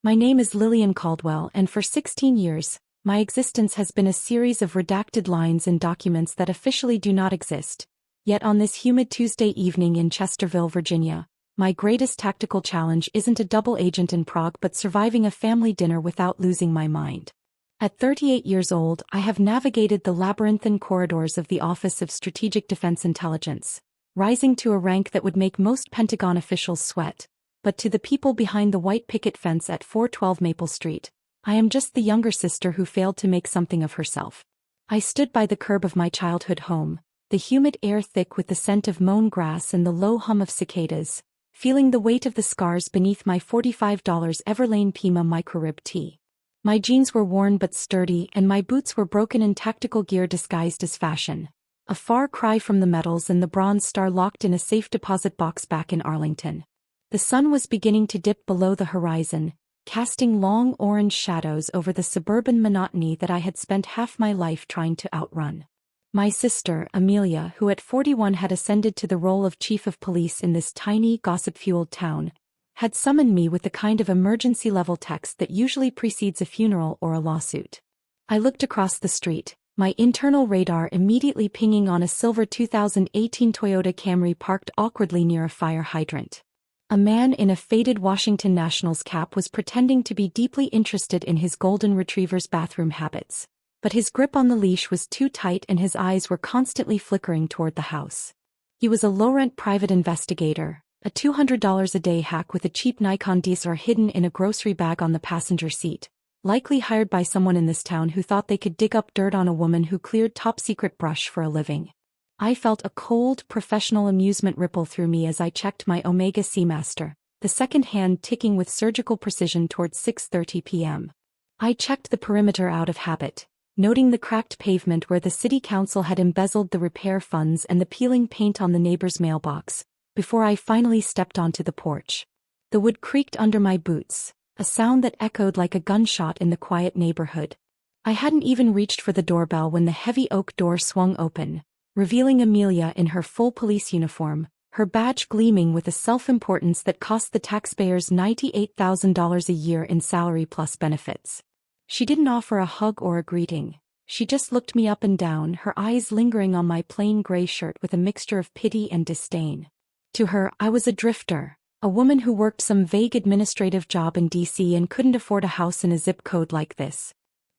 My name is Lillian Caldwell, and for 16 years, my existence has been a series of redacted lines in documents that officially do not exist. Yet on this humid Tuesday evening in Chesterville, Virginia, my greatest tactical challenge isn't a double agent in Prague but surviving a family dinner without losing my mind. At 38 years old, I have navigated the labyrinthine corridors of the Office of Strategic Defense Intelligence, rising to a rank that would make most Pentagon officials sweat. But to the people behind the white picket fence at 412 Maple Street, I am just the younger sister who failed to make something of herself. I stood by the curb of my childhood home, the humid air thick with the scent of mown grass and the low hum of cicadas, feeling the weight of the scars beneath my $45 Everlane Pima microrib tee. My jeans were worn but sturdy and my boots were broken in tactical gear disguised as fashion. A far cry from the medals and the Bronze Star locked in a safe deposit box back in Arlington. The sun was beginning to dip below the horizon, casting long orange shadows over the suburban monotony that I had spent half my life trying to outrun. My sister, Amelia, who at 41 had ascended to the role of chief of police in this tiny, gossip-fueled town, had summoned me with the kind of emergency-level text that usually precedes a funeral or a lawsuit. I looked across the street, my internal radar immediately pinging on a silver 2018 Toyota Camry parked awkwardly near a fire hydrant. A man in a faded Washington Nationals cap was pretending to be deeply interested in his golden retriever's bathroom habits, but his grip on the leash was too tight and his eyes were constantly flickering toward the house. He was a low-rent private investigator, a $200 a day hack with a cheap Nikon DSLR hidden in a grocery bag on the passenger seat, likely hired by someone in this town who thought they could dig up dirt on a woman who cleared top-secret brush for a living. I felt a cold, professional amusement ripple through me as I checked my Omega Seamaster, the second hand ticking with surgical precision towards 6:30 p.m. I checked the perimeter out of habit, noting the cracked pavement where the city council had embezzled the repair funds and the peeling paint on the neighbor's mailbox, before I finally stepped onto the porch. The wood creaked under my boots, a sound that echoed like a gunshot in the quiet neighborhood. I hadn't even reached for the doorbell when the heavy oak door swung open, revealing Amelia in her full police uniform, her badge gleaming with a self-importance that cost the taxpayers $98,000 a year in salary plus benefits. She didn't offer a hug or a greeting. She just looked me up and down, her eyes lingering on my plain gray shirt with a mixture of pity and disdain. To her, I was a drifter, a woman who worked some vague administrative job in D.C. and couldn't afford a house in a zip code like this.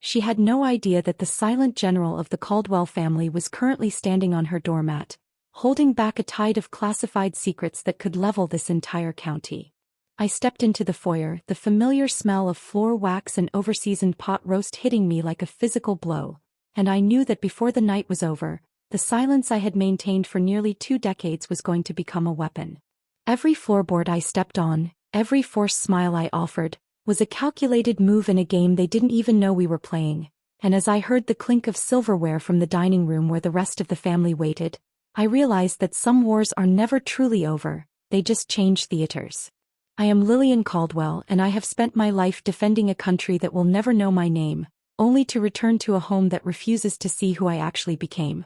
She had no idea that the silent general of the Caldwell family was currently standing on her doormat, holding back a tide of classified secrets that could level this entire county. I stepped into the foyer, the familiar smell of floor wax and overseasoned pot roast hitting me like a physical blow, and I knew that before the night was over, the silence I had maintained for nearly 2 decades was going to become a weapon. Every floorboard I stepped on, every forced smile I offered, was a calculated move in a game they didn't even know we were playing, and as I heard the clink of silverware from the dining room where the rest of the family waited, I realized that some wars are never truly over, they just change theaters. I am Lillian Caldwell and I have spent my life defending a country that will never know my name, only to return to a home that refuses to see who I actually became.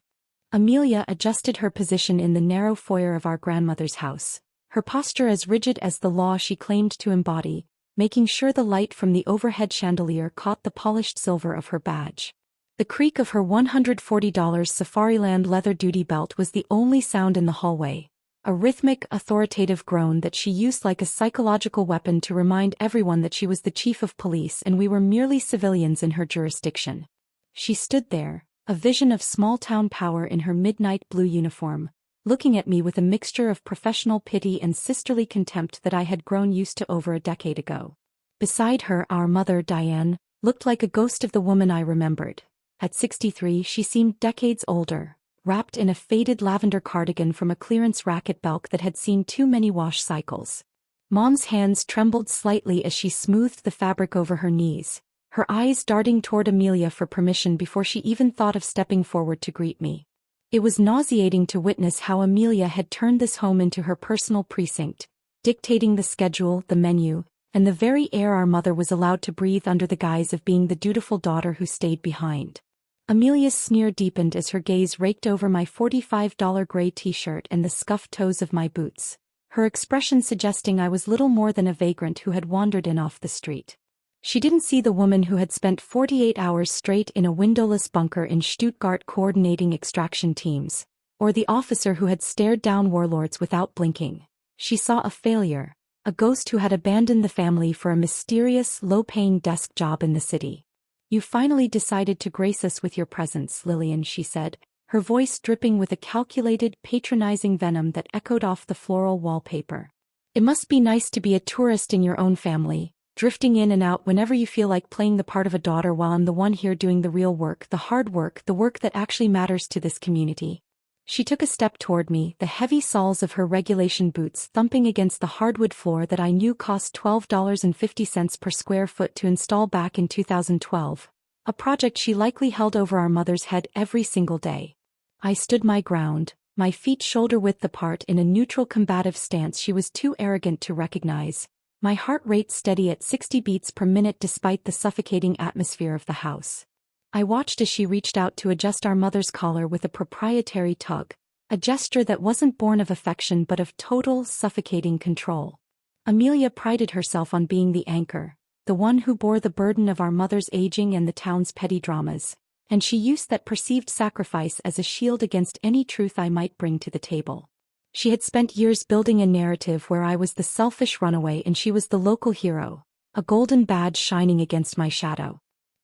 Amelia adjusted her position in the narrow foyer of our grandmother's house, her posture as rigid as the law she claimed to embody, making sure the light from the overhead chandelier caught the polished silver of her badge. The creak of her $140 Safariland leather duty belt was the only sound in the hallway, a rhythmic, authoritative groan that she used like a psychological weapon to remind everyone that she was the chief of police and we were merely civilians in her jurisdiction. She stood there, a vision of small-town power in her midnight blue uniform, looking at me with a mixture of professional pity and sisterly contempt that I had grown used to over a decade ago. Beside her, our mother, Diane, looked like a ghost of the woman I remembered. At 63, she seemed decades older, wrapped in a faded lavender cardigan from a clearance rack at Belk that had seen too many wash cycles. Mom's hands trembled slightly as she smoothed the fabric over her knees, her eyes darting toward Amelia for permission before she even thought of stepping forward to greet me. It was nauseating to witness how Amelia had turned this home into her personal precinct, dictating the schedule, the menu, and the very air our mother was allowed to breathe under the guise of being the dutiful daughter who stayed behind. Amelia's sneer deepened as her gaze raked over my $45 gray t-shirt and the scuffed toes of my boots, her expression suggesting I was little more than a vagrant who had wandered in off the street. She didn't see the woman who had spent 48 hours straight in a windowless bunker in Stuttgart coordinating extraction teams, or the officer who had stared down warlords without blinking. She saw a failure, a ghost who had abandoned the family for a mysterious, low-paying desk job in the city. "You finally decided to grace us with your presence, Lillian," she said, her voice dripping with a calculated, patronizing venom that echoed off the floral wallpaper. "It must be nice to be a tourist in your own family, drifting in and out whenever you feel like playing the part of a daughter while I'm the one here doing the real work, the hard work, the work that actually matters to this community." She took a step toward me, the heavy soles of her regulation boots thumping against the hardwood floor that I knew cost $12.50 per square foot to install back in 2012, a project she likely held over our mother's head every single day. I stood my ground, my feet shoulder-width apart in a neutral combative stance she was too arrogant to recognize, my heart rate steady at 60 beats per minute despite the suffocating atmosphere of the house. I watched as she reached out to adjust our mother's collar with a proprietary tug, a gesture that wasn't born of affection but of total, suffocating control. Amelia prided herself on being the anchor, the one who bore the burden of our mother's aging and the town's petty dramas, and she used that perceived sacrifice as a shield against any truth I might bring to the table. She had spent years building a narrative where I was the selfish runaway and she was the local hero, a golden badge shining against my shadow.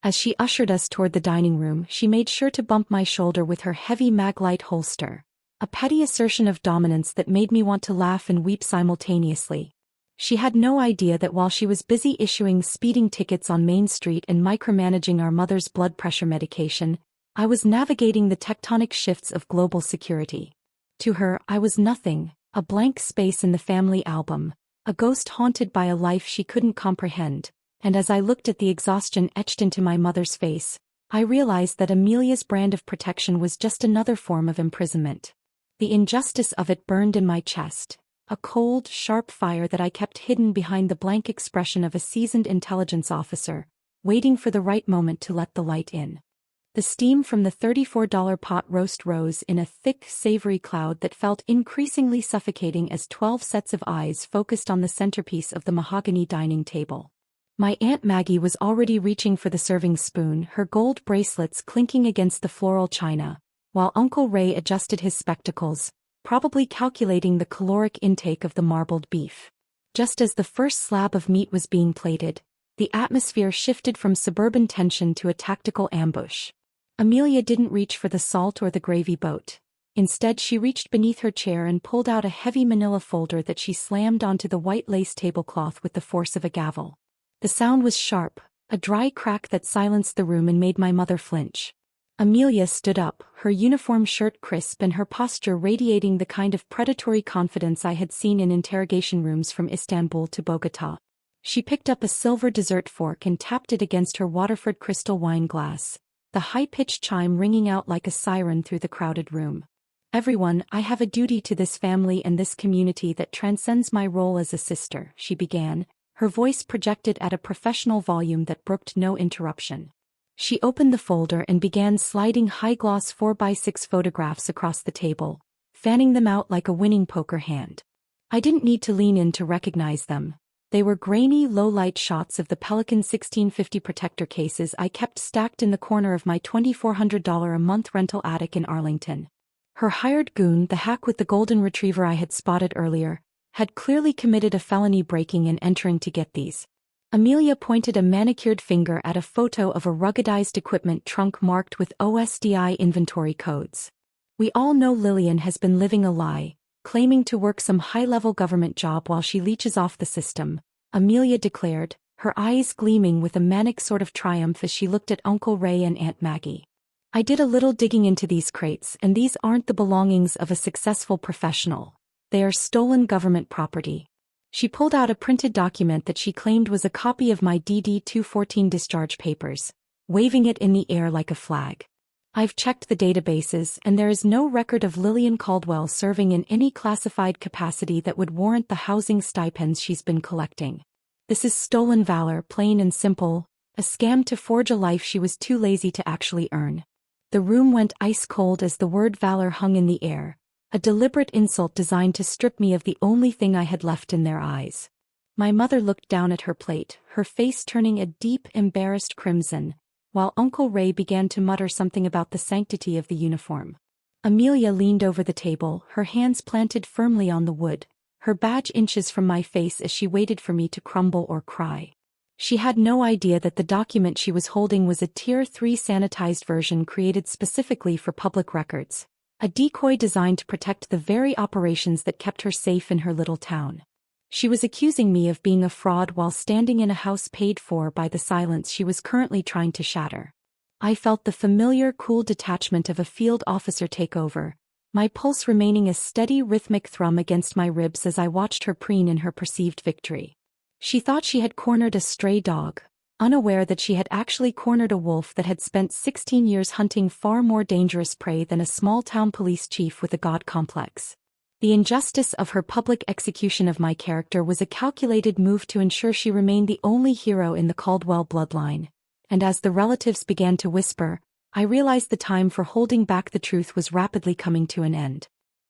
As she ushered us toward the dining room, she made sure to bump my shoulder with her heavy Maglite holster, a petty assertion of dominance that made me want to laugh and weep simultaneously. She had no idea that while she was busy issuing speeding tickets on Main Street and micromanaging our mother's blood pressure medication, I was navigating the tectonic shifts of global security. To her, I was nothing, a blank space in the family album, a ghost haunted by a life she couldn't comprehend, and as I looked at the exhaustion etched into my mother's face, I realized that Amelia's brand of protection was just another form of imprisonment. The injustice of it burned in my chest, a cold, sharp fire that I kept hidden behind the blank expression of a seasoned intelligence officer, waiting for the right moment to let the light in. The steam from the $34 pot roast rose in a thick, savory cloud that felt increasingly suffocating as 12 sets of eyes focused on the centerpiece of the mahogany dining table. My Aunt Maggie was already reaching for the serving spoon, her gold bracelets clinking against the floral china, while Uncle Ray adjusted his spectacles, probably calculating the caloric intake of the marbled beef. Just as the first slab of meat was being plated, the atmosphere shifted from suburban tension to a tactical ambush. Amelia didn't reach for the salt or the gravy boat. Instead, she reached beneath her chair and pulled out a heavy manila folder that she slammed onto the white lace tablecloth with the force of a gavel. The sound was sharp, a dry crack that silenced the room and made my mother flinch. Amelia stood up, her uniform shirt crisp and her posture radiating the kind of predatory confidence I had seen in interrogation rooms from Istanbul to Bogota. She picked up a silver dessert fork and tapped it against her Waterford crystal wine glass, the high-pitched chime ringing out like a siren through the crowded room. "Everyone, I have a duty to this family and this community that transcends my role as a sister," she began, her voice projected at a professional volume that brooked no interruption. She opened the folder and began sliding high-gloss 4x6 photographs across the table, fanning them out like a winning poker hand. I didn't need to lean in to recognize them. They were grainy, low-light shots of the Pelican 1650 protector cases I kept stacked in the corner of my $2,400 a month rental attic in Arlington. Her hired goon, the hack with the golden retriever I had spotted earlier, had clearly committed a felony breaking and entering to get these. Amelia pointed a manicured finger at a photo of a ruggedized equipment trunk marked with OSDI inventory codes. "We all know Lillian has been living a lie, claiming to work some high-level government job while she leeches off the system," Amelia declared, her eyes gleaming with a manic sort of triumph as she looked at Uncle Ray and Aunt Maggie. "I did a little digging into these crates, and these aren't the belongings of a successful professional. They are stolen government property." She pulled out a printed document that she claimed was a copy of my DD-214 discharge papers, waving it in the air like a flag. "I've checked the databases and there is no record of Lillian Caldwell serving in any classified capacity that would warrant the housing stipends she's been collecting. This is stolen valor, plain and simple, a scam to forge a life she was too lazy to actually earn." The room went ice cold as the word valor hung in the air, a deliberate insult designed to strip me of the only thing I had left in their eyes. My mother looked down at her plate, her face turning a deep, embarrassed crimson, while Uncle Ray began to mutter something about the sanctity of the uniform. Amelia leaned over the table, her hands planted firmly on the wood, her badge inches from my face as she waited for me to crumble or cry. She had no idea that the document she was holding was a Tier 3 sanitized version created specifically for public records, a decoy designed to protect the very operations that kept her safe in her little town. She was accusing me of being a fraud while standing in a house paid for by the silence she was currently trying to shatter. I felt the familiar cool detachment of a field officer take over, my pulse remaining a steady rhythmic thrum against my ribs as I watched her preen in her perceived victory. She thought she had cornered a stray dog, unaware that she had actually cornered a wolf that had spent 16 years hunting far more dangerous prey than a small-town police chief with a god complex. The injustice of her public execution of my character was a calculated move to ensure she remained the only hero in the Caldwell bloodline. And as the relatives began to whisper, I realized the time for holding back the truth was rapidly coming to an end.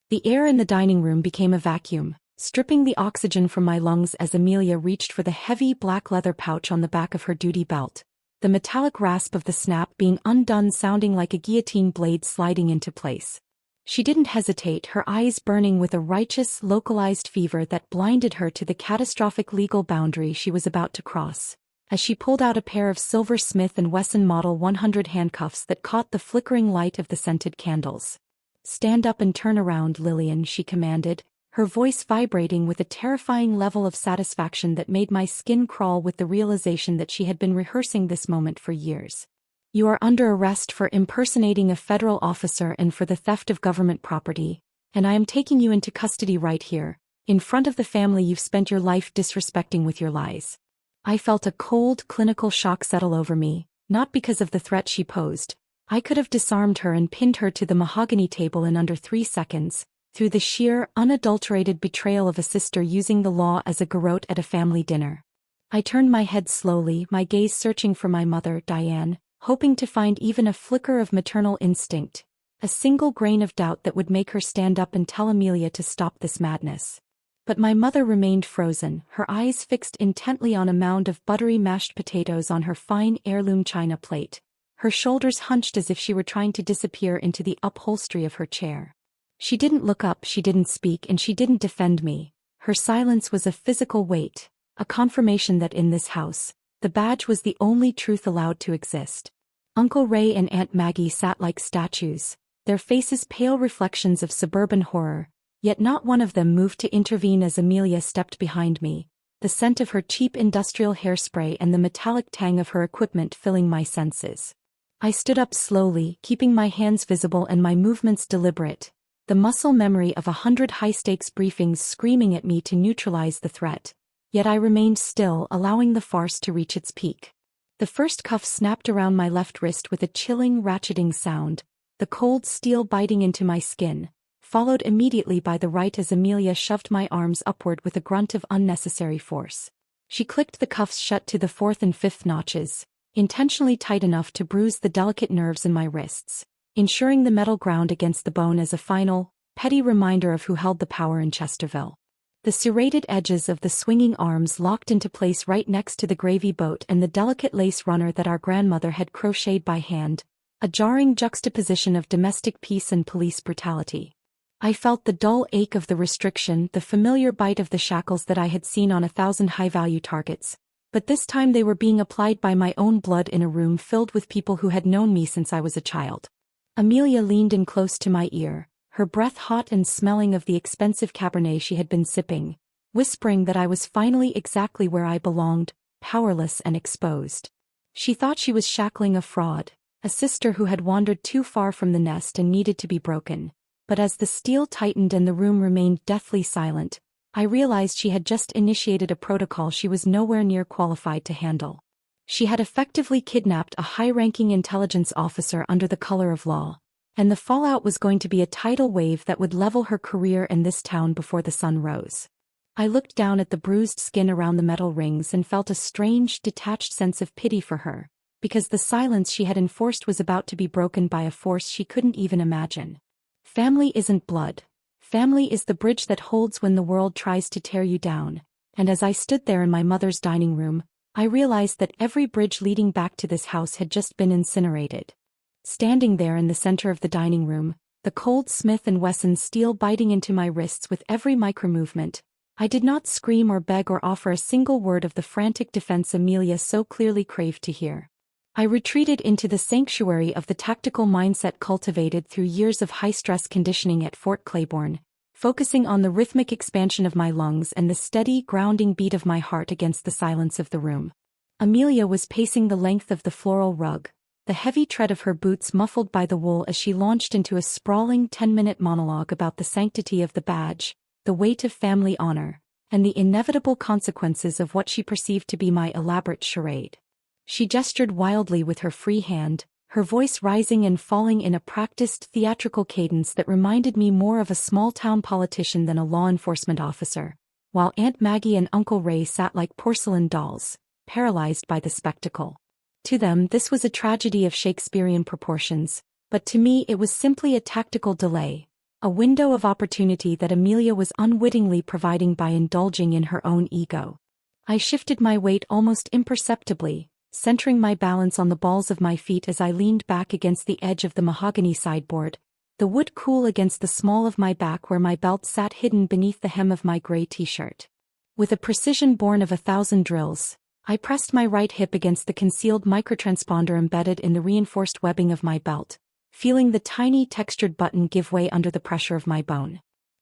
The air in the dining room became a vacuum, stripping the oxygen from my lungs as Amelia reached for the heavy black leather pouch on the back of her duty belt, the metallic rasp of the snap being undone sounding like a guillotine blade sliding into place. She didn't hesitate, her eyes burning with a righteous, localized fever that blinded her to the catastrophic legal boundary she was about to cross, as she pulled out a pair of silver Smith & Wesson Model 100 handcuffs that caught the flickering light of the scented candles. "Stand up and turn around, Lillian," she commanded, her voice vibrating with a terrifying level of satisfaction that made my skin crawl with the realization that she had been rehearsing this moment for years. "You are under arrest for impersonating a federal officer and for the theft of government property, and I am taking you into custody right here, in front of the family you've spent your life disrespecting with your lies." I felt a cold, clinical shock settle over me, not because of the threat she posed. I could have disarmed her and pinned her to the mahogany table in under 3 seconds, through the sheer, unadulterated betrayal of a sister using the law as a garrote at a family dinner. I turned my head slowly, my gaze searching for my mother, Diane, hoping to find even a flicker of maternal instinct, a single grain of doubt that would make her stand up and tell Amelia to stop this madness. But my mother remained frozen, her eyes fixed intently on a mound of buttery mashed potatoes on her fine heirloom china plate, her shoulders hunched as if she were trying to disappear into the upholstery of her chair. She didn't look up, she didn't speak, and she didn't defend me. Her silence was a physical weight, a confirmation that in this house, the badge was the only truth allowed to exist. Uncle Ray and Aunt Maggie sat like statues, their faces pale reflections of suburban horror, yet not one of them moved to intervene as Amelia stepped behind me, the scent of her cheap industrial hairspray and the metallic tang of her equipment filling my senses. I stood up slowly, keeping my hands visible and my movements deliberate, the muscle memory of 100 high-stakes briefings screaming at me to neutralize the threat, yet I remained still, allowing the farce to reach its peak. The first cuff snapped around my left wrist with a chilling, ratcheting sound, the cold steel biting into my skin, followed immediately by the right as Amelia shoved my arms upward with a grunt of unnecessary force. She clicked the cuffs shut to the 4th and 5th notches, intentionally tight enough to bruise the delicate nerves in my wrists, ensuring the metal ground against the bone as a final, petty reminder of who held the power in Chesterville. The serrated edges of the swinging arms locked into place right next to the gravy boat and the delicate lace runner that our grandmother had crocheted by hand, a jarring juxtaposition of domestic peace and police brutality. I felt the dull ache of the restriction, the familiar bite of the shackles that I had seen on 1,000 high-value targets, but this time they were being applied by my own blood in a room filled with people who had known me since I was a child. Amelia leaned in close to my ear, her breath hot and smelling of the expensive Cabernet she had been sipping, whispering that I was finally exactly where I belonged, powerless and exposed. She thought she was shackling a fraud, a sister who had wandered too far from the nest and needed to be broken. But as the steel tightened and the room remained deathly silent, I realized she had just initiated a protocol she was nowhere near qualified to handle. She had effectively kidnapped a high-ranking intelligence officer under the color of law, and the fallout was going to be a tidal wave that would level her career in this town before the sun rose. I looked down at the bruised skin around the metal rings and felt a strange, detached sense of pity for her, because the silence she had enforced was about to be broken by a force she couldn't even imagine. Family isn't blood. Family is the bridge that holds when the world tries to tear you down, And as I stood there in my mother's dining room, I realized that every bridge leading back to this house had just been incinerated. Standing there in the center of the dining room, the cold Smith & Wesson steel biting into my wrists with every micro-movement, I did not scream or beg or offer a single word of the frantic defense Amelia so clearly craved to hear. I retreated into the sanctuary of the tactical mindset cultivated through years of high-stress conditioning at Fort Claiborne, focusing on the rhythmic expansion of my lungs and the steady, grounding beat of my heart against the silence of the room. Amelia was pacing the length of the floral rug, the heavy tread of her boots muffled by the wool as she launched into a sprawling 10-minute monologue about the sanctity of the badge, the weight of family honor, and the inevitable consequences of what she perceived to be my elaborate charade. She gestured wildly with her free hand, her voice rising and falling in a practiced theatrical cadence that reminded me more of a small-town politician than a law enforcement officer, while Aunt Maggie and Uncle Ray sat like porcelain dolls, paralyzed by the spectacle. To them this was a tragedy of Shakespearean proportions, but to me it was simply a tactical delay, a window of opportunity that Amelia was unwittingly providing by indulging in her own ego. I shifted my weight almost imperceptibly, centering my balance on the balls of my feet as I leaned back against the edge of the mahogany sideboard, the wood cool against the small of my back where my belt sat hidden beneath the hem of my gray t-shirt. With a precision born of 1,000 drills, I pressed my right hip against the concealed microtransponder embedded in the reinforced webbing of my belt, feeling the tiny textured button give way under the pressure of my bone.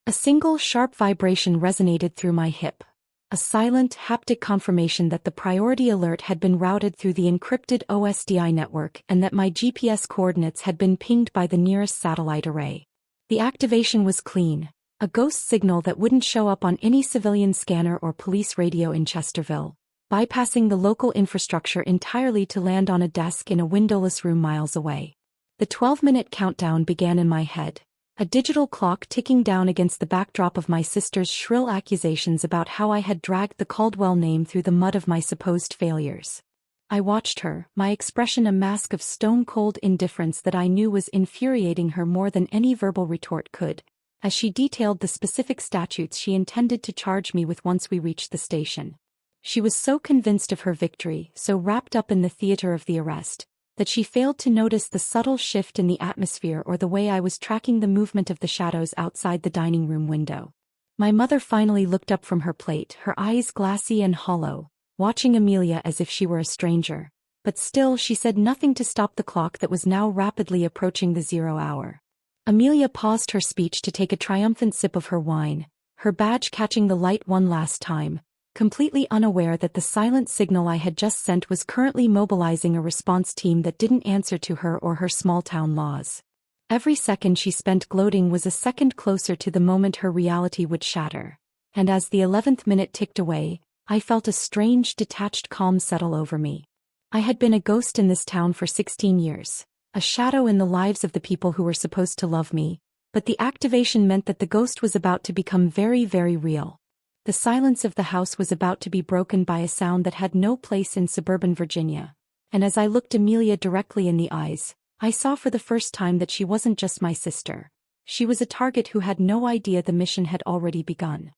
A single sharp vibration resonated through my hip, a silent, haptic confirmation that the priority alert had been routed through the encrypted OSDI network and that my GPS coordinates had been pinged by the nearest satellite array. The activation was clean, a ghost signal that wouldn't show up on any civilian scanner or police radio in Chesterville, bypassing the local infrastructure entirely to land on a desk in a windowless room miles away. The 12-minute countdown began in my head, a digital clock ticking down against the backdrop of my sister's shrill accusations about how I had dragged the Caldwell name through the mud of my supposed failures. I watched her, my expression a mask of stone-cold indifference that I knew was infuriating her more than any verbal retort could, as she detailed the specific statutes she intended to charge me with once we reached the station. She was so convinced of her victory, so wrapped up in the theater of the arrest, that she failed to notice the subtle shift in the atmosphere or the way I was tracking the movement of the shadows outside the dining room window. My mother finally looked up from her plate, her eyes glassy and hollow, watching Amelia as if she were a stranger, but still she said nothing to stop the clock that was now rapidly approaching the 0 hour. Amelia paused her speech to take a triumphant sip of her wine, her badge catching the light one last time, completely unaware that the silent signal I had just sent was currently mobilizing a response team that didn't answer to her or her small-town laws. Every second she spent gloating was a second closer to the moment her reality would shatter, and as the 11th minute ticked away, I felt a strange, detached calm settle over me. I had been a ghost in this town for 16 years, a shadow in the lives of the people who were supposed to love me, but the activation meant that the ghost was about to become very, very real. The silence of the house was about to be broken by a sound that had no place in suburban Virginia, and as I looked Amelia directly in the eyes, I saw for the first time that she wasn't just my sister. She was a target who had no idea the mission had already begun.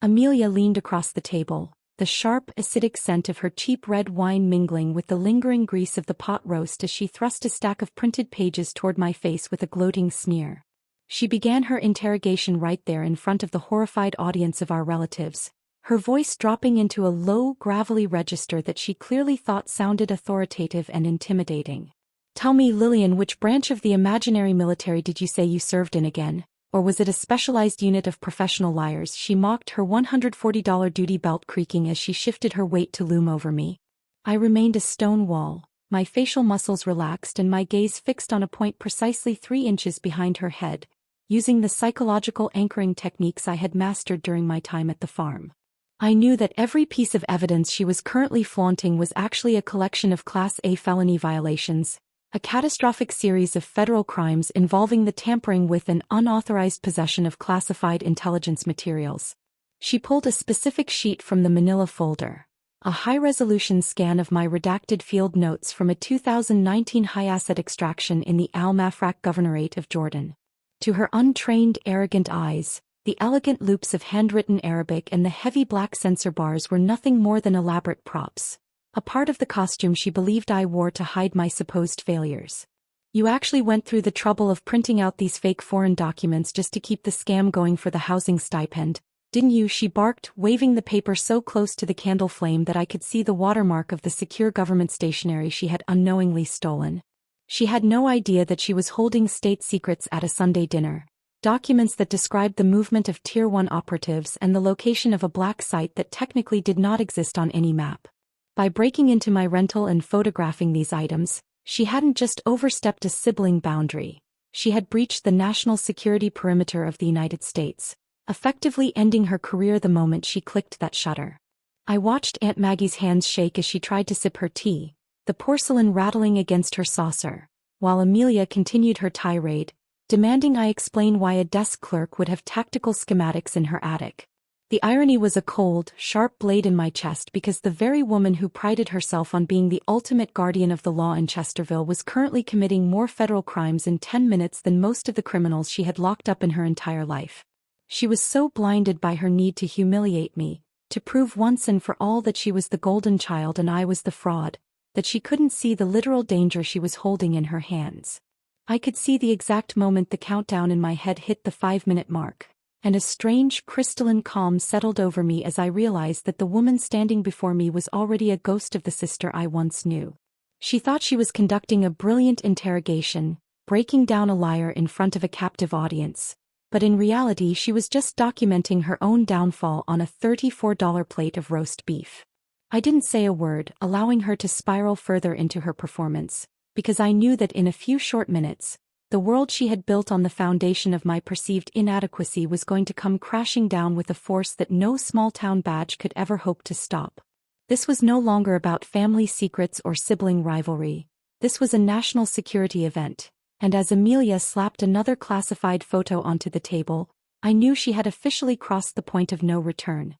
Amelia leaned across the table, the sharp, acidic scent of her cheap red wine mingling with the lingering grease of the pot roast as she thrust a stack of printed pages toward my face with a gloating sneer. She began her interrogation right there in front of the horrified audience of our relatives, her voice dropping into a low, gravelly register that she clearly thought sounded authoritative and intimidating. "Tell me, Lillian, which branch of the imaginary military did you say you served in again? Or was it a specialized unit of professional liars?" She mocked, her $140 duty belt creaking as she shifted her weight to loom over me. I remained a stone wall, my facial muscles relaxed and my gaze fixed on a point precisely 3 inches behind her head, using the psychological anchoring techniques I had mastered during my time at the farm. I knew that every piece of evidence she was currently flaunting was actually a collection of Class A felony violations, a catastrophic series of federal crimes involving the tampering with and unauthorized possession of classified intelligence materials. She pulled a specific sheet from the manila folder, a high-resolution scan of my redacted field notes from a 2019 high-asset extraction in the Al Mafraq Governorate of Jordan. To her untrained, arrogant eyes, The elegant loops of handwritten Arabic and the heavy black censor bars were nothing more than elaborate props, a part of the costume she believed I wore to hide my supposed failures. "You actually went through the trouble of printing out these fake foreign documents just to keep the scam going for the housing stipend, didn't you?" she barked, waving the paper so close to the candle flame that I could see the watermark of the secure government stationery she had unknowingly stolen. She had no idea that she was holding state secrets at a Sunday dinner, documents that described the movement of Tier 1 operatives and the location of a black site that technically did not exist on any map. By breaking into my rental and photographing these items, she hadn't just overstepped a sibling boundary, she had breached the national security perimeter of the United States, effectively ending her career the moment she clicked that shutter. I watched Aunt Maggie's hands shake as she tried to sip her tea, the porcelain rattling against her saucer, while Amelia continued her tirade, demanding I explain why a desk clerk would have tactical schematics in her attic. The irony was a cold, sharp blade in my chest because the very woman who prided herself on being the ultimate guardian of the law in Chesterville was currently committing more federal crimes in 10 minutes than most of the criminals she had locked up in her entire life. She was so blinded by her need to humiliate me, to prove once and for all that she was the golden child and I was the fraud, that she couldn't see the literal danger she was holding in her hands. I could see the exact moment the countdown in my head hit the 5-minute mark, and a strange crystalline calm settled over me as I realized that the woman standing before me was already a ghost of the sister I once knew. She thought she was conducting a brilliant interrogation, breaking down a liar in front of a captive audience, but in reality she was just documenting her own downfall on a $34 plate of roast beef. I didn't say a word, allowing her to spiral further into her performance, because I knew that in a few short minutes, the world she had built on the foundation of my perceived inadequacy was going to come crashing down with a force that no small-town badge could ever hope to stop. This was no longer about family secrets or sibling rivalry. This was a national security event, and as Amelia slapped another classified photo onto the table, I knew she had officially crossed the point of no return.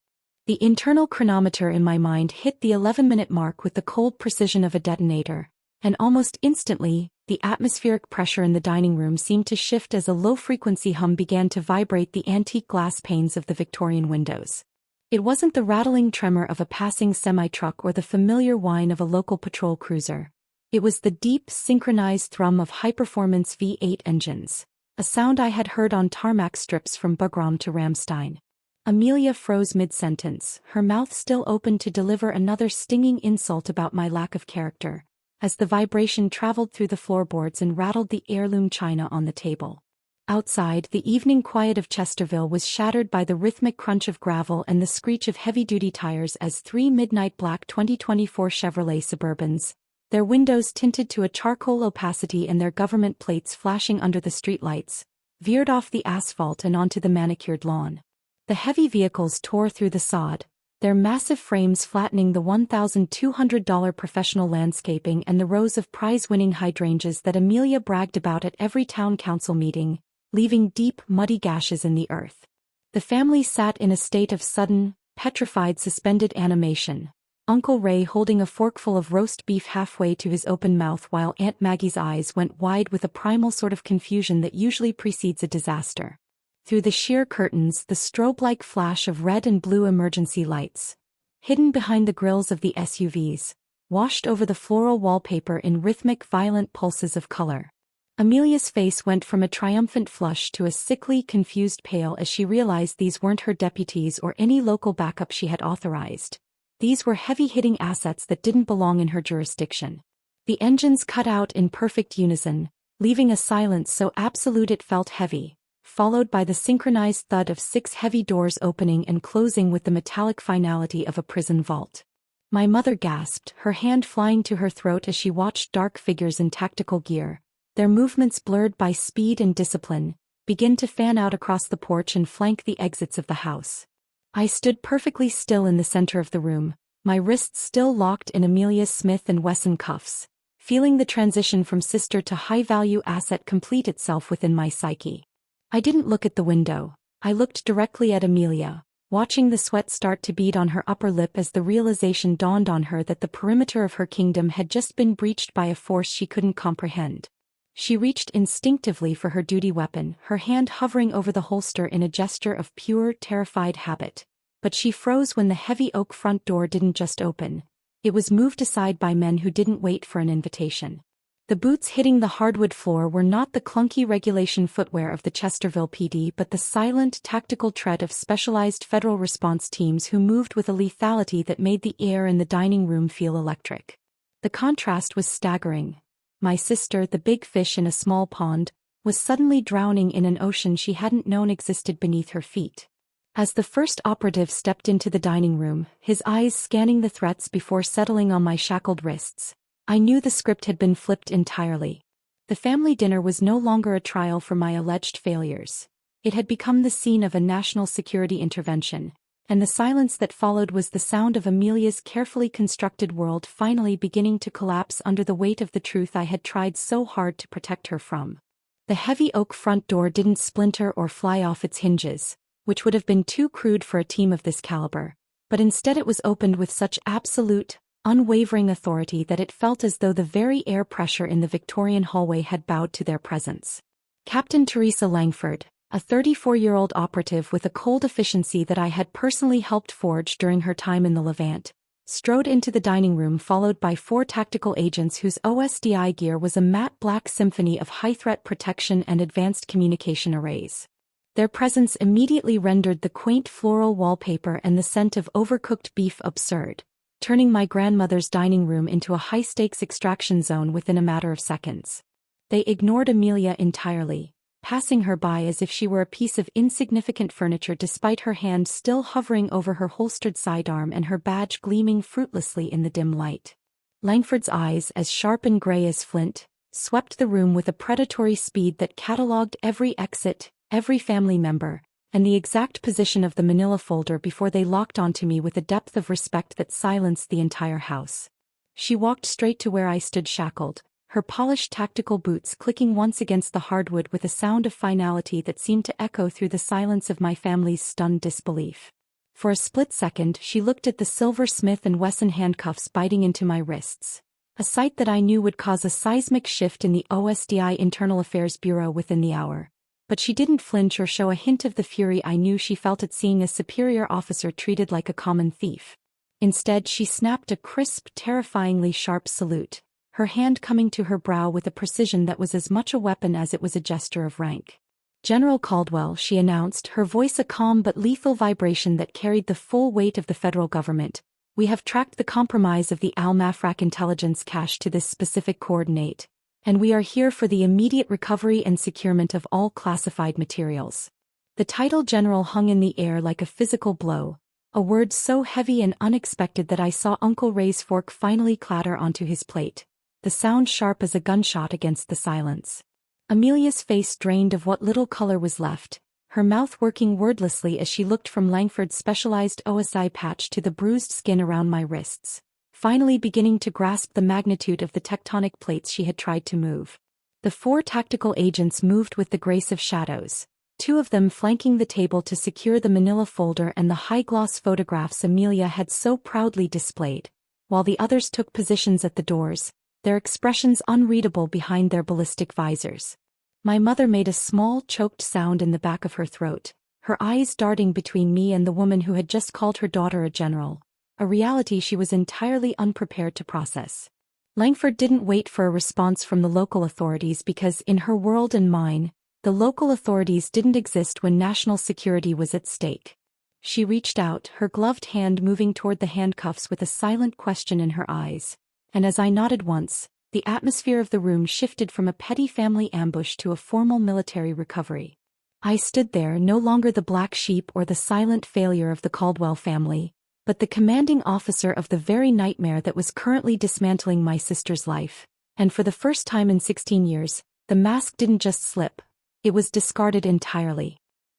The internal chronometer in my mind hit the 11-minute mark with the cold precision of a detonator, and almost instantly, the atmospheric pressure in the dining room seemed to shift as a low-frequency hum began to vibrate the antique glass panes of the Victorian windows. It wasn't the rattling tremor of a passing semi-truck or the familiar whine of a local patrol cruiser. It was the deep, synchronized thrum of high-performance V8 engines, a sound I had heard on tarmac strips from Bugram to Ramstein. Amelia froze mid-sentence, her mouth still open to deliver another stinging insult about my lack of character, as the vibration traveled through the floorboards and rattled the heirloom china on the table. Outside, the evening quiet of Chesterville was shattered by the rhythmic crunch of gravel and the screech of heavy-duty tires as 3 midnight black 2024 Chevrolet Suburbans, their windows tinted to a charcoal opacity and their government plates flashing under the streetlights, veered off the asphalt and onto the manicured lawn. The heavy vehicles tore through the sod, their massive frames flattening the $1,200 professional landscaping and the rows of prize-winning hydrangeas that Amelia bragged about at every town council meeting, leaving deep, muddy gashes in the earth. The family sat in a state of sudden, petrified suspended animation, Uncle Ray holding a forkful of roast beef halfway to his open mouth while Aunt Maggie's eyes went wide with a primal sort of confusion that usually precedes a disaster. Through the sheer curtains, the strobe-like flash of red and blue emergency lights, hidden behind the grills of the SUVs, washed over the floral wallpaper in rhythmic, violent pulses of color. Amelia's face went from a triumphant flush to a sickly, confused pale as she realized these weren't her deputies or any local backup she had authorized. These were heavy-hitting assets that didn't belong in her jurisdiction. The engines cut out in perfect unison, leaving a silence so absolute it felt heavy, followed by the synchronized thud of 6 heavy doors opening and closing with the metallic finality of a prison vault. My mother gasped, her hand flying to her throat as she watched dark figures in tactical gear, their movements blurred by speed and discipline, begin to fan out across the porch and flank the exits of the house. I stood perfectly still in the center of the room, my wrists still locked in Amelia's Smith & Wesson cuffs, feeling the transition from sister to high-value asset complete itself within my psyche. I didn't look at the window. I looked directly at Amelia, watching the sweat start to bead on her upper lip as the realization dawned on her that the perimeter of her kingdom had just been breached by a force she couldn't comprehend. She reached instinctively for her duty weapon, her hand hovering over the holster in a gesture of pure, terrified habit. But she froze when the heavy oak front door didn't just open. It was moved aside by men who didn't wait for an invitation. The boots hitting the hardwood floor were not the clunky regulation footwear of the Chesterville PD but the silent, tactical tread of specialized federal response teams who moved with a lethality that made the air in the dining room feel electric. The contrast was staggering. My sister, the big fish in a small pond, was suddenly drowning in an ocean she hadn't known existed beneath her feet. As the first operative stepped into the dining room, his eyes scanning the threats before settling on my shackled wrists, I knew the script had been flipped entirely. The family dinner was no longer a trial for my alleged failures. It had become the scene of a national security intervention, and the silence that followed was the sound of Amelia's carefully constructed world finally beginning to collapse under the weight of the truth I had tried so hard to protect her from. The heavy oak front door didn't splinter or fly off its hinges, which would have been too crude for a team of this caliber, but instead it was opened with such absolute, unwavering authority that it felt as though the very air pressure in the Victorian hallway had bowed to their presence. Captain Teresa Langford, a 34-year-old operative with a cold efficiency that I had personally helped forge during her time in the Levant, strode into the dining room followed by 4 tactical agents whose OSDI gear was a matte black symphony of high-threat protection and advanced communication arrays. Their presence immediately rendered the quaint floral wallpaper and the scent of overcooked beef absurd, turning my grandmother's dining room into a high-stakes extraction zone within a matter of seconds. They ignored Amelia entirely, passing her by as if she were a piece of insignificant furniture despite her hand still hovering over her holstered sidearm and her badge gleaming fruitlessly in the dim light. Langford's eyes, as sharp and gray as flint, swept the room with a predatory speed that catalogued every exit, every family member, and the exact position of the manila folder before they locked onto me with a depth of respect that silenced the entire house. She walked straight to where I stood shackled, her polished tactical boots clicking once against the hardwood with a sound of finality that seemed to echo through the silence of my family's stunned disbelief. For a split second she looked at the silver Smith & Wesson handcuffs biting into my wrists, a sight that I knew would cause a seismic shift in the OSDI Internal Affairs Bureau within the hour. But she didn't flinch or show a hint of the fury I knew she felt at seeing a superior officer treated like a common thief. Instead she snapped a crisp, terrifyingly sharp salute, her hand coming to her brow with a precision that was as much a weapon as it was a gesture of rank. "General Caldwell," she announced, her voice a calm but lethal vibration that carried the full weight of the federal government, "we have tracked the compromise of the Al-Mafraq intelligence cache to this specific coordinate, and we are here for the immediate recovery and securement of all classified materials." The title general hung in the air like a physical blow, a word so heavy and unexpected that I saw Uncle Ray's fork finally clatter onto his plate, the sound sharp as a gunshot against the silence. Amelia's face drained of what little color was left, her mouth working wordlessly as she looked from Langford's specialized OSI patch to the bruised skin around my wrists, finally beginning to grasp the magnitude of the tectonic plates she had tried to move. The 4 tactical agents moved with the grace of shadows, 2 of them flanking the table to secure the manila folder and the high-gloss photographs Amelia had so proudly displayed, while the others took positions at the doors, their expressions unreadable behind their ballistic visors. My mother made a small, choked sound in the back of her throat, her eyes darting between me and the woman who had just called her daughter a general, a reality she was entirely unprepared to process. Langford didn't wait for a response from the local authorities because, in her world and mine, the local authorities didn't exist when national security was at stake. She reached out, her gloved hand moving toward the handcuffs with a silent question in her eyes, and as I nodded once, the atmosphere of the room shifted from a petty family ambush to a formal military recovery. I stood there, no longer the black sheep or the silent failure of the Caldwell family, but the commanding officer of the very nightmare that was currently dismantling my sister's life, and for the first time in 16 years, the mask didn't just slip, it was discarded entirely.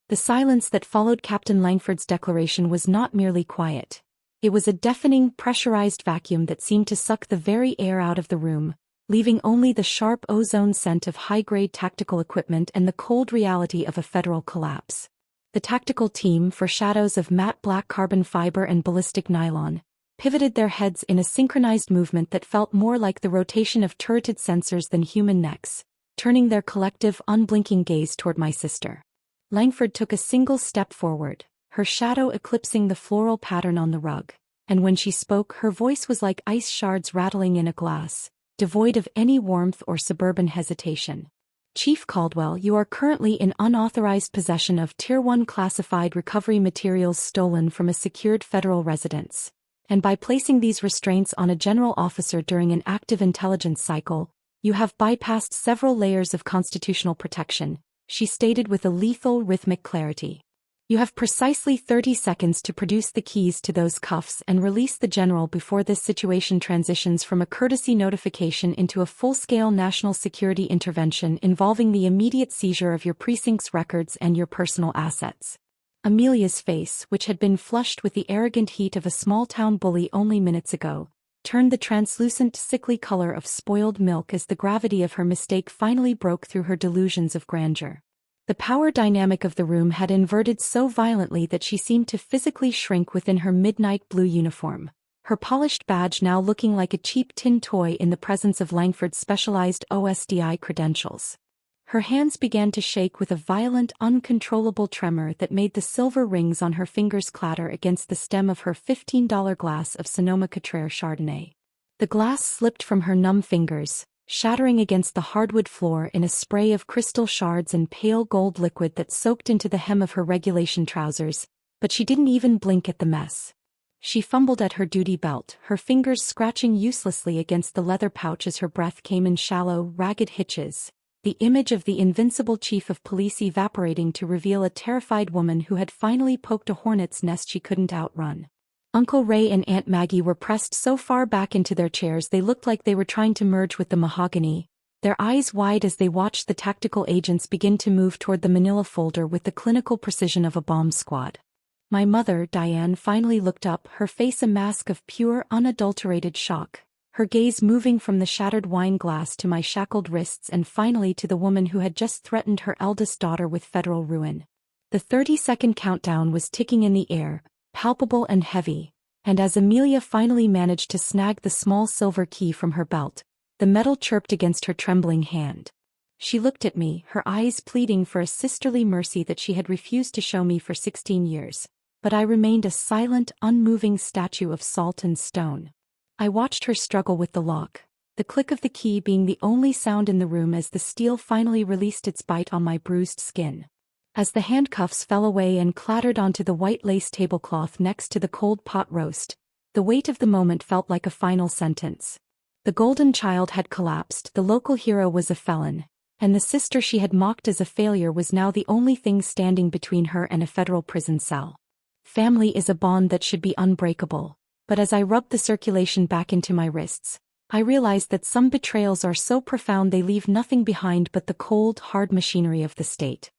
The silence that followed Captain Langford's declaration was not merely quiet. It was a deafening, pressurized vacuum that seemed to suck the very air out of the room, leaving only the sharp ozone scent of high-grade tactical equipment and the cold reality of a federal collapse. The tactical team, for shadows of matte black carbon fiber and ballistic nylon, pivoted their heads in a synchronized movement that felt more like the rotation of turreted sensors than human necks, turning their collective, unblinking gaze toward my sister. Langford took a single step forward, her shadow eclipsing the floral pattern on the rug, and when she spoke, her voice was like ice shards rattling in a glass, devoid of any warmth or suburban hesitation. Chief Caldwell, you are currently in unauthorized possession of Tier 1 classified recovery materials stolen from a secured federal residence. And by placing these restraints on a general officer during an active intelligence cycle, you have bypassed several layers of constitutional protection, she stated with a lethal rhythmic clarity. You have precisely 30 seconds to produce the keys to those cuffs and release the general before this situation transitions from a courtesy notification into a full-scale national security intervention involving the immediate seizure of your precinct's records and your personal assets. Amelia's face, which had been flushed with the arrogant heat of a small-town bully only minutes ago, turned the translucent, sickly color of spoiled milk as the gravity of her mistake finally broke through her delusions of grandeur. The power dynamic of the room had inverted so violently that she seemed to physically shrink within her midnight blue uniform, her polished badge now looking like a cheap tin toy in the presence of Langford's specialized OSDI credentials. Her hands began to shake with a violent, uncontrollable tremor that made the silver rings on her fingers clatter against the stem of her $15 glass of Sonoma-Cutrer Chardonnay. The glass slipped from her numb fingers, shattering against the hardwood floor in a spray of crystal shards and pale gold liquid that soaked into the hem of her regulation trousers, but she didn't even blink at the mess. She fumbled at her duty belt, her fingers scratching uselessly against the leather pouch as her breath came in shallow, ragged hitches, the image of the invincible chief of police evaporating to reveal a terrified woman who had finally poked a hornet's nest she couldn't outrun. Uncle Ray and Aunt Maggie were pressed so far back into their chairs they looked like they were trying to merge with the mahogany, their eyes wide as they watched the tactical agents begin to move toward the manila folder with the clinical precision of a bomb squad. My mother, Diane, finally looked up, her face a mask of pure, unadulterated shock, her gaze moving from the shattered wine glass to my shackled wrists and finally to the woman who had just threatened her eldest daughter with federal ruin. The 30-second countdown was ticking in the air, palpable and heavy, and as Amelia finally managed to snag the small silver key from her belt, the metal chirped against her trembling hand. She looked at me, her eyes pleading for a sisterly mercy that she had refused to show me for 16 years, but I remained a silent, unmoving statue of salt and stone. I watched her struggle with the lock, the click of the key being the only sound in the room as the steel finally released its bite on my bruised skin. As the handcuffs fell away and clattered onto the white lace tablecloth next to the cold pot roast, the weight of the moment felt like a final sentence. The golden child had collapsed, the local hero was a felon, and the sister she had mocked as a failure was now the only thing standing between her and a federal prison cell. Family is a bond that should be unbreakable, but as I rubbed the circulation back into my wrists, I realized that some betrayals are so profound they leave nothing behind but the cold, hard machinery of the state.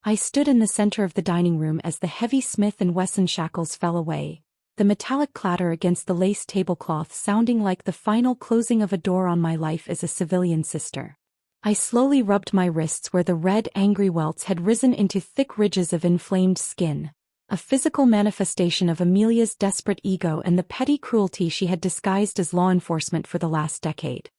I stood in the center of the dining room as the heavy Smith & Wesson shackles fell away, the metallic clatter against the lace tablecloth sounding like the final closing of a door on my life as a civilian sister. I slowly rubbed my wrists where the red, angry welts had risen into thick ridges of inflamed skin, a physical manifestation of Amelia's desperate ego and the petty cruelty she had disguised as law enforcement for the last decade.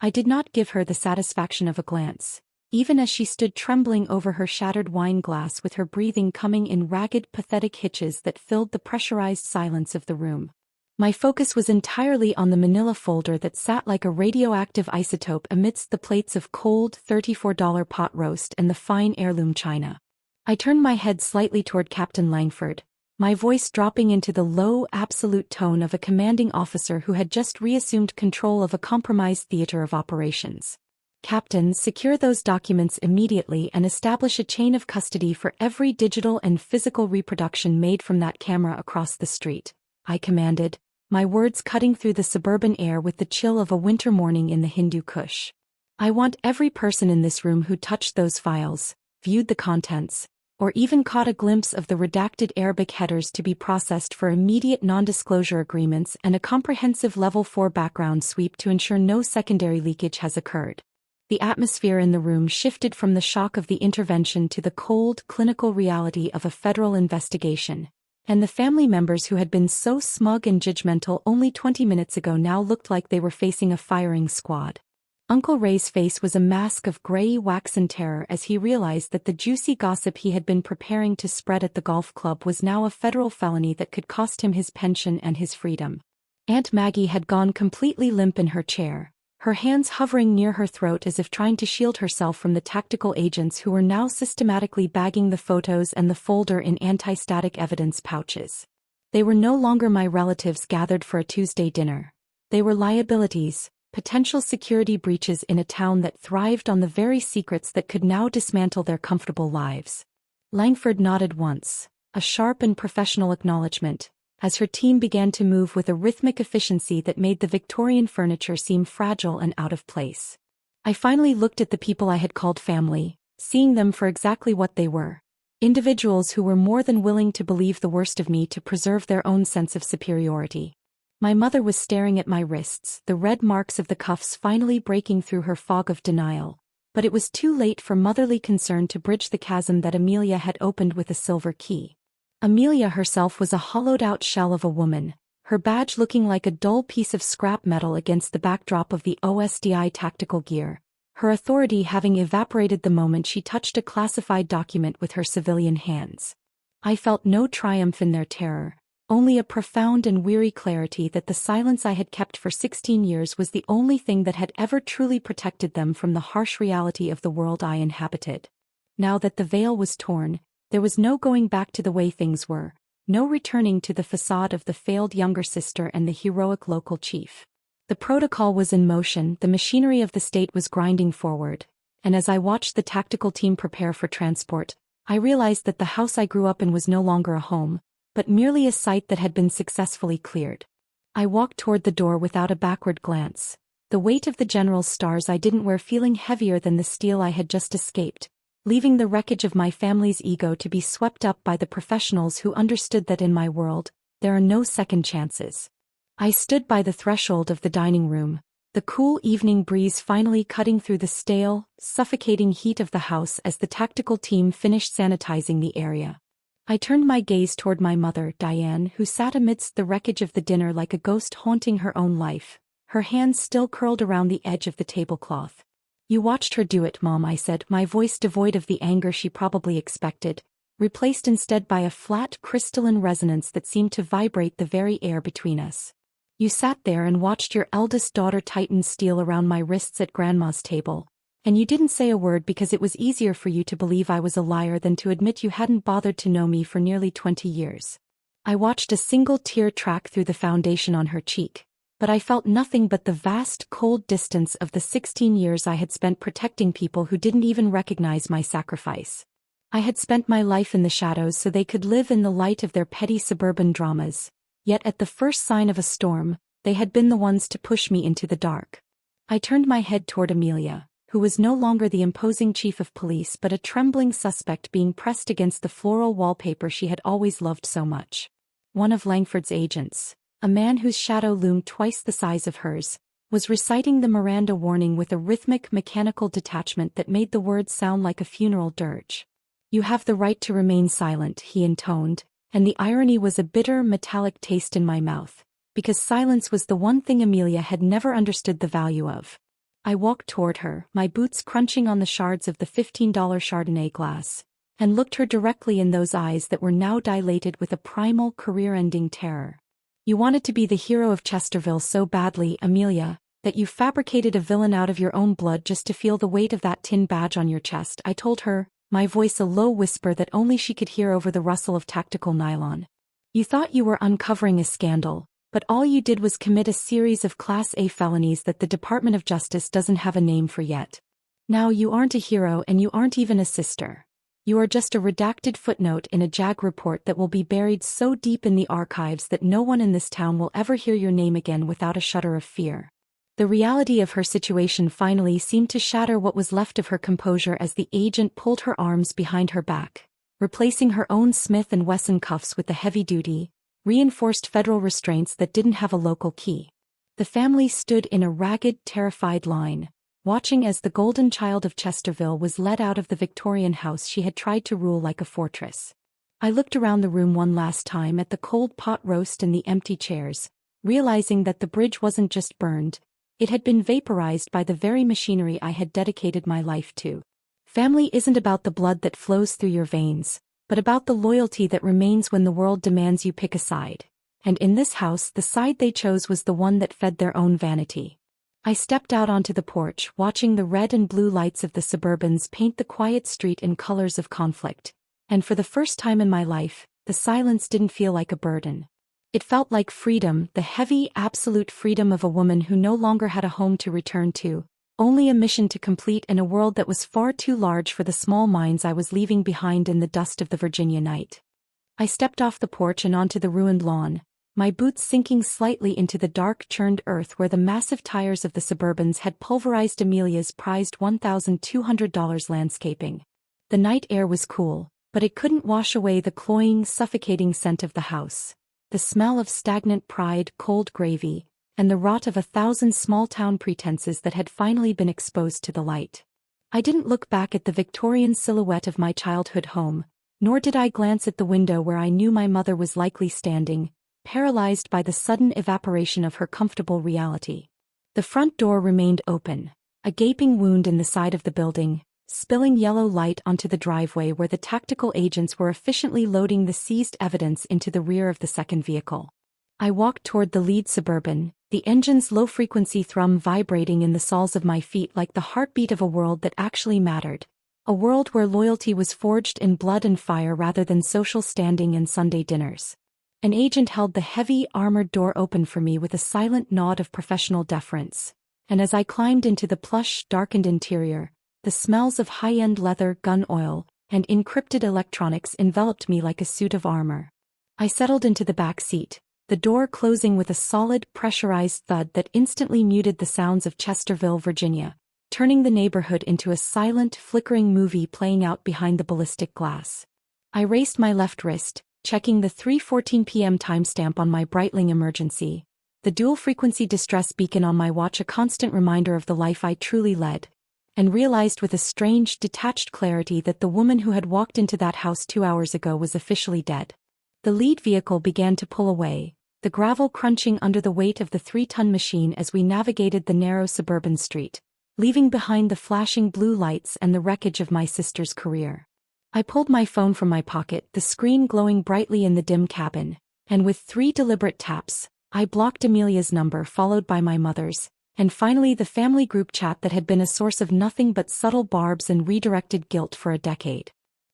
I did not give her the satisfaction of a glance, even as she stood trembling over her shattered wine glass with her breathing coming in ragged, pathetic hitches that filled the pressurized silence of the room. My focus was entirely on the manila folder that sat like a radioactive isotope amidst the plates of cold, $34 pot roast and the fine heirloom china. I turned my head slightly toward Captain Langford, my voice dropping into the low, absolute tone of a commanding officer who had just reassumed control of a compromised theater of operations. Captain, secure those documents immediately and establish a chain of custody for every digital and physical reproduction made from that camera across the street, I commanded, my words cutting through the suburban air with the chill of a winter morning in the Hindu Kush. I want every person in this room who touched those files, viewed the contents, or even caught a glimpse of the redacted Arabic headers to be processed for immediate non-disclosure agreements and a comprehensive Level 4 background sweep to ensure no secondary leakage has occurred. The atmosphere in the room shifted from the shock of the intervention to the cold, clinical reality of a federal investigation, and the family members who had been so smug and judgmental only 20 minutes ago now looked like they were facing a firing squad. Uncle Ray's face was a mask of gray waxen terror as he realized that the juicy gossip he had been preparing to spread at the golf club was now a federal felony that could cost him his pension and his freedom. Aunt Maggie had gone completely limp in her chair, her hands hovering near her throat as if trying to shield herself from the tactical agents who were now systematically bagging the photos and the folder in anti-static evidence pouches. They were no longer my relatives gathered for a Tuesday dinner. They were liabilities, potential security breaches in a town that thrived on the very secrets that could now dismantle their comfortable lives. Langford nodded once, a sharp and professional acknowledgement, as her team began to move with a rhythmic efficiency that made the Victorian furniture seem fragile and out of place. I finally looked at the people I had called family, seeing them for exactly what they were. Individuals who were more than willing to believe the worst of me to preserve their own sense of superiority. My mother was staring at my wrists, the red marks of the cuffs finally breaking through her fog of denial, but it was too late for motherly concern to bridge the chasm that Amelia had opened with a silver key. Amelia herself was a hollowed-out shell of a woman, her badge looking like a dull piece of scrap metal against the backdrop of the OSDI tactical gear, her authority having evaporated the moment she touched a classified document with her civilian hands. I felt no triumph in their terror, only a profound and weary clarity that the silence I had kept for 16 years was the only thing that had ever truly protected them from the harsh reality of the world I inhabited. Now that the veil was torn, there was no going back to the way things were, no returning to the facade of the failed younger sister and the heroic local chief. The protocol was in motion, the machinery of the state was grinding forward, and as I watched the tactical team prepare for transport, I realized that the house I grew up in was no longer a home, but merely a site that had been successfully cleared. I walked toward the door without a backward glance, the weight of the general's stars I didn't wear feeling heavier than the steel I had just escaped, leaving the wreckage of my family's ego to be swept up by the professionals who understood that in my world, there are no second chances. I stood by the threshold of the dining room, the cool evening breeze finally cutting through the stale, suffocating heat of the house as the tactical team finished sanitizing the area. I turned my gaze toward my mother, Diane, who sat amidst the wreckage of the dinner like a ghost haunting her own life, her hands still curled around the edge of the tablecloth. "You watched her do it, Mom," I said, my voice devoid of the anger she probably expected, replaced instead by a flat, crystalline resonance that seemed to vibrate the very air between us. "You sat there and watched your eldest daughter tighten steel around my wrists at Grandma's table, and you didn't say a word because it was easier for you to believe I was a liar than to admit you hadn't bothered to know me for nearly 20 years. I watched a single tear track through the foundation on her cheek, but I felt nothing but the vast, cold distance of the 16 years I had spent protecting people who didn't even recognize my sacrifice. I had spent my life in the shadows so they could live in the light of their petty suburban dramas, yet at the first sign of a storm, they had been the ones to push me into the dark." I turned my head toward Amelia, who was no longer the imposing chief of police but a trembling suspect being pressed against the floral wallpaper she had always loved so much. One of Langford's agents, a man whose shadow loomed twice the size of hers, was reciting the Miranda warning with a rhythmic mechanical detachment that made the words sound like a funeral dirge. "You have the right to remain silent," he intoned, and the irony was a bitter, metallic taste in my mouth, because silence was the one thing Amelia had never understood the value of. I walked toward her, my boots crunching on the shards of the $15 Chardonnay glass, and looked her directly in those eyes that were now dilated with a primal, career-ending terror. "You wanted to be the hero of Chesterville so badly, Amelia, that you fabricated a villain out of your own blood just to feel the weight of that tin badge on your chest," I told her, my voice a low whisper that only she could hear over the rustle of tactical nylon. "You thought you were uncovering a scandal, but all you did was commit a series of Class A felonies that the Department of Justice doesn't have a name for yet. Now you aren't a hero and you aren't even a sister. You are just a redacted footnote in a JAG report that will be buried so deep in the archives that no one in this town will ever hear your name again without a shudder of fear." The reality of her situation finally seemed to shatter what was left of her composure as the agent pulled her arms behind her back, replacing her own Smith & Wesson cuffs with the heavy-duty, reinforced federal restraints that didn't have a local key. The family stood in a ragged, terrified line, watching as the golden child of Chesterville was led out of the Victorian house she had tried to rule like a fortress. I looked around the room one last time at the cold pot roast and the empty chairs, realizing that the bridge wasn't just burned, It had been vaporized by the very machinery I had dedicated my life to. Family isn't about the blood that flows through your veins, but about the loyalty that remains when the world demands you pick a side. And in this house, the side they chose was the one that fed their own vanity. I stepped out onto the porch, watching the red and blue lights of the Suburbans paint the quiet street in colors of conflict. And for the first time in my life, the silence didn't feel like a burden. It felt like freedom, the heavy, absolute freedom of a woman who no longer had a home to return to, only a mission to complete in a world that was far too large for the small minds I was leaving behind in the dust of the Virginia night. I stepped off the porch and onto the ruined lawn, my boots sinking slightly into the dark churned earth where the massive tires of the Suburbans had pulverized Amelia's prized $1,200 landscaping. The night air was cool, but it couldn't wash away the cloying, suffocating scent of the house. The smell of stagnant pride, cold gravy, and the rot of 1,000 small-town pretenses that had finally been exposed to the light. I didn't look back at the Victorian silhouette of my childhood home, nor did I glance at the window where I knew my mother was likely standing, paralyzed by the sudden evaporation of her comfortable reality. The front door remained open, a gaping wound in the side of the building, spilling yellow light onto the driveway where the tactical agents were efficiently loading the seized evidence into the rear of the second vehicle. I walked toward the lead Suburban, the engine's low-frequency thrum vibrating in the soles of my feet like the heartbeat of a world that actually mattered, a world where loyalty was forged in blood and fire rather than social standing and Sunday dinners. An agent held the heavy, armored door open for me with a silent nod of professional deference, and as I climbed into the plush, darkened interior, the smells of high-end leather, gun oil, and encrypted electronics enveloped me like a suit of armor. I settled into the back seat, the door closing with a solid, pressurized thud that instantly muted the sounds of Chesterville, Virginia, turning the neighborhood into a silent, flickering movie playing out behind the ballistic glass. I raised my left wrist, checking the 3:14 p.m. timestamp on my Breitling emergency, the dual-frequency distress beacon on my watch a constant reminder of the life I truly led, and realized with a strange, detached clarity that the woman who had walked into that house 2 hours ago was officially dead. The lead vehicle began to pull away, the gravel crunching under the weight of the 3-ton machine as we navigated the narrow suburban street, leaving behind the flashing blue lights and the wreckage of my sister's career. I pulled my phone from my pocket, the screen glowing brightly in the dim cabin, and with 3 deliberate taps, I blocked Amelia's number followed by my mother's, and finally the family group chat that had been a source of nothing but subtle barbs and redirected guilt for a decade.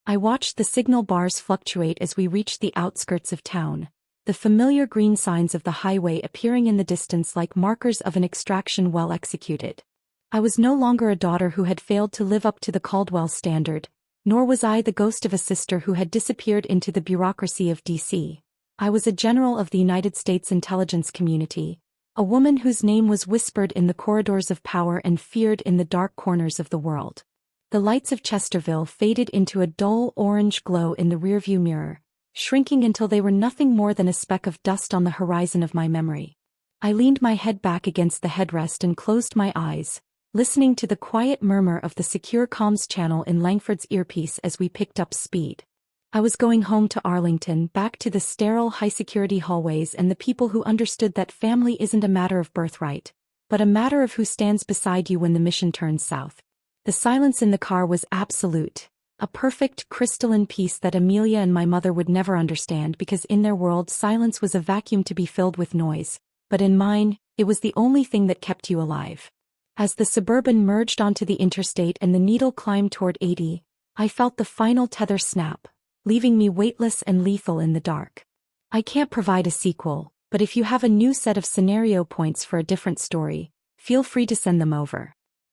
I watched the signal bars fluctuate as we reached the outskirts of town, the familiar green signs of the highway appearing in the distance like markers of an extraction well executed. I was no longer a daughter who had failed to live up to the Caldwell standard, nor was I the ghost of a sister who had disappeared into the bureaucracy of D.C. I was a general of the United States intelligence community, a woman whose name was whispered in the corridors of power and feared in the dark corners of the world. The lights of Chesterville faded into a dull orange glow in the rearview mirror, shrinking until they were nothing more than a speck of dust on the horizon of my memory. I leaned my head back against the headrest and closed my eyes, listening to the quiet murmur of the secure comms channel in Langford's earpiece as we picked up speed. I was going home to Arlington, back to the sterile high-security hallways and the people who understood that family isn't a matter of birthright, but a matter of who stands beside you when the mission turns south. The silence in the car was absolute, a perfect crystalline peace that Amelia and my mother would never understand because in their world silence was a vacuum to be filled with noise, but in mine, it was the only thing that kept you alive. As the Suburban merged onto the interstate and the needle climbed toward 80, I felt the final tether snap, leaving me weightless and lethal in the dark. I can't provide a sequel, but if you have a new set of scenario points for a different story, feel free to send them over.